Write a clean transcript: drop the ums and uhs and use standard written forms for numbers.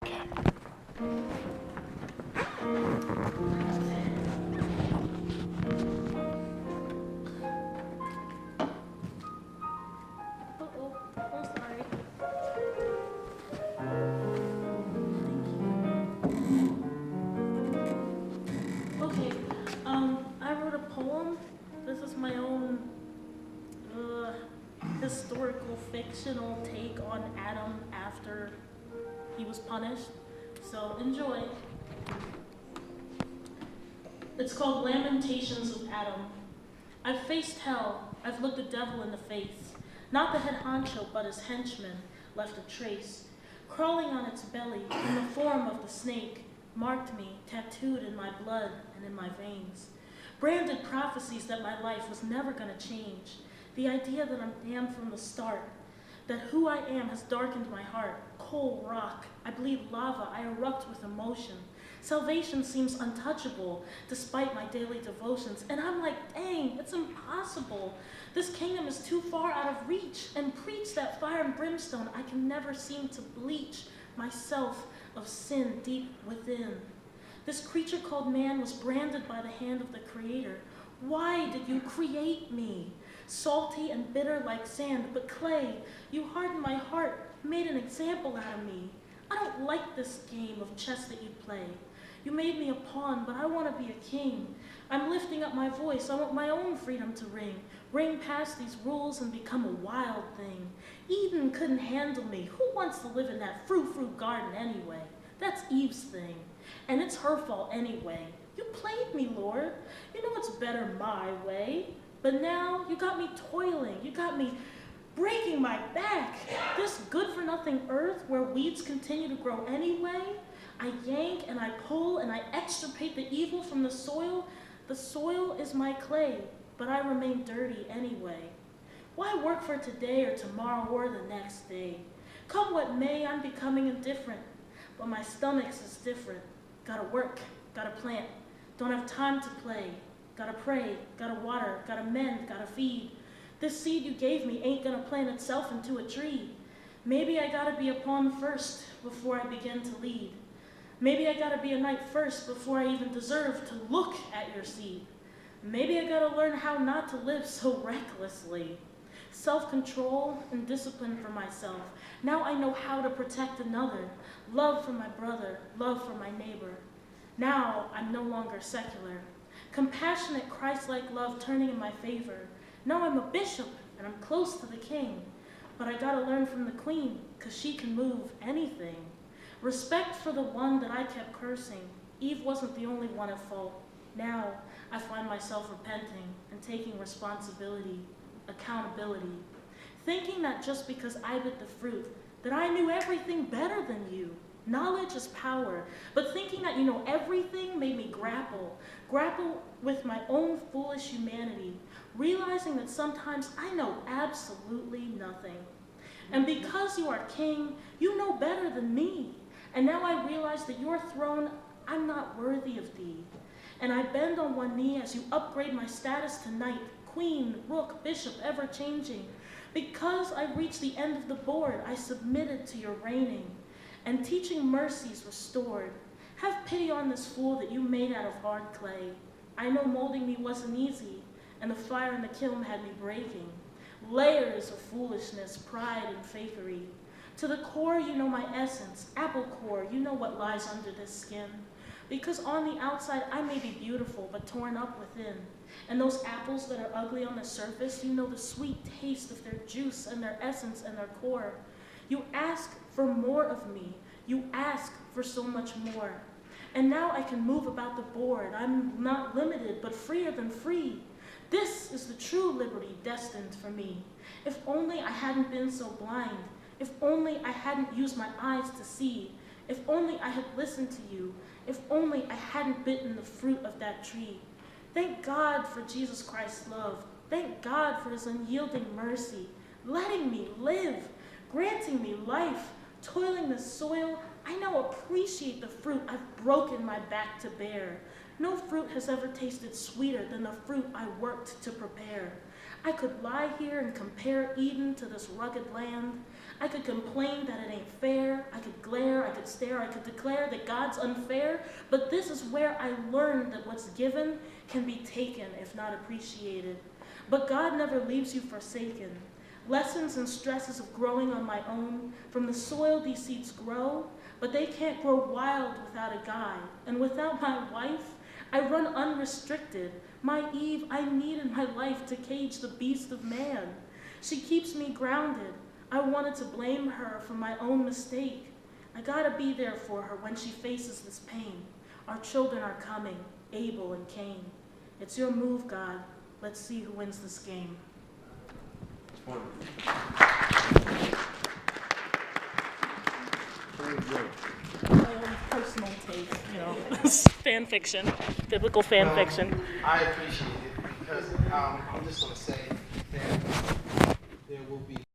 I'm sorry. Okay, I wrote a poem. This is my own uh, historical fictional take on Adam after he was punished. So enjoy. It's called Lamentations of Adam. I've faced hell, I've looked the devil in the face. Not the head honcho, but his henchman left a trace. Crawling on its belly, in the form of the snake, marked me, tattooed in my blood and in my veins. Branded prophecies that my life was never gonna change. The idea that I'm damned from the start, that who I am has darkened my heart. Coal rock, I bleed lava, I erupt with emotion. Salvation seems untouchable, despite my daily devotions. And I'm like, dang, it's impossible. This kingdom is too far out of reach. And preach that fire and brimstone, I can never seem to bleach myself of sin deep within. This creature called man was branded by the hand of the Creator. Why did you create me? Salty and bitter like sand, but clay, you hardened my heart, made an example out of me. I don't like this game of chess that you play. You made me a pawn, but I want to be a king. I'm lifting up my voice. I want my own freedom to ring past these rules and become a wild thing. Eden couldn't handle me. Who wants to live in that frou-frou garden anyway? That's Eve's thing, and it's her fault anyway. You played me, Lord. You know it's better my way. But now you got me toiling. You got me breaking my back. This good-for-nothing earth where weeds continue to grow anyway, I yank and I pull and I extirpate the evil from the soil. The soil is my clay, but I remain dirty anyway. Why work for today or tomorrow or the next day? Come what may, I'm becoming indifferent, but my stomach's is different. Gotta work, gotta plant, don't have time to play. Gotta pray, gotta water, gotta mend, gotta feed. This seed you gave me ain't gonna plant itself into a tree. Maybe I gotta be a pawn first before I begin to lead. Maybe I gotta be a knight first before I even deserve to look at your seed. Maybe I gotta learn how not to live so recklessly. Self-control and discipline for myself. Now I know how to protect another. Love for my brother, love for my neighbor. Now I'm no longer secular. Compassionate Christ-like love turning in my favor. Now I'm a bishop and I'm close to the king. But I gotta learn from the queen, 'cause she can move anything. Respect for the one that I kept cursing. Eve wasn't the only one at fault. Now I find myself repenting and taking responsibility, accountability. Thinking that just because I bit the fruit, that I knew everything better than you. Knowledge is power, but thinking that you know everything made me grapple with my own foolish humanity, realizing that sometimes I know absolutely nothing. And because you are king, you know better than me. And now I realize that your throne, I'm not worthy of thee. And I bend on one knee as you upgrade my status to knight, queen, rook, bishop, ever changing. Because I reached the end of the board, I submitted to your reigning. And teaching mercies restored. Have pity on this fool that you made out of hard clay. I know molding me wasn't easy, and the fire in the kiln had me breaking. Layers of foolishness, pride, and fakery. To the core, you know my essence. Apple core, you know what lies under this skin. Because on the outside, I may be beautiful, but torn up within. And those apples that are ugly on the surface, you know the sweet taste of their juice and their essence and their core. You ask for more of me. You ask for so much more. And now I can move about the board. I'm not limited, but freer than free. This is the true liberty destined for me. If only I hadn't been so blind. If only I hadn't used my eyes to see. If only I had listened to you. If only I hadn't bitten the fruit of that tree. Thank God for Jesus Christ's love. Thank God for his unyielding mercy, letting me live, granting me life, toiling the soil. I now appreciate the fruit I've broken my back to bear. No fruit has ever tasted sweeter than the fruit I worked to prepare. I could lie here and compare Eden to this rugged land. I could complain that it ain't fair. I could glare, I could stare, I could declare that God's unfair. But this is where I learned that what's given can be taken if not appreciated. But God never leaves you forsaken. Lessons and stresses of growing on my own. From the soil these seeds grow, but they can't grow wild without a guide. And without my wife, I run unrestricted. My Eve I need in my life to cage the beast of man. She keeps me grounded. I wanted to blame her for my own mistake. I gotta be there for her when she faces this pain. Our children are coming, Abel and Cain. It's your move, God. Let's see who wins this game. My own personal take, fan fiction, biblical fan fiction. I appreciate it because I'm just going to say that there will be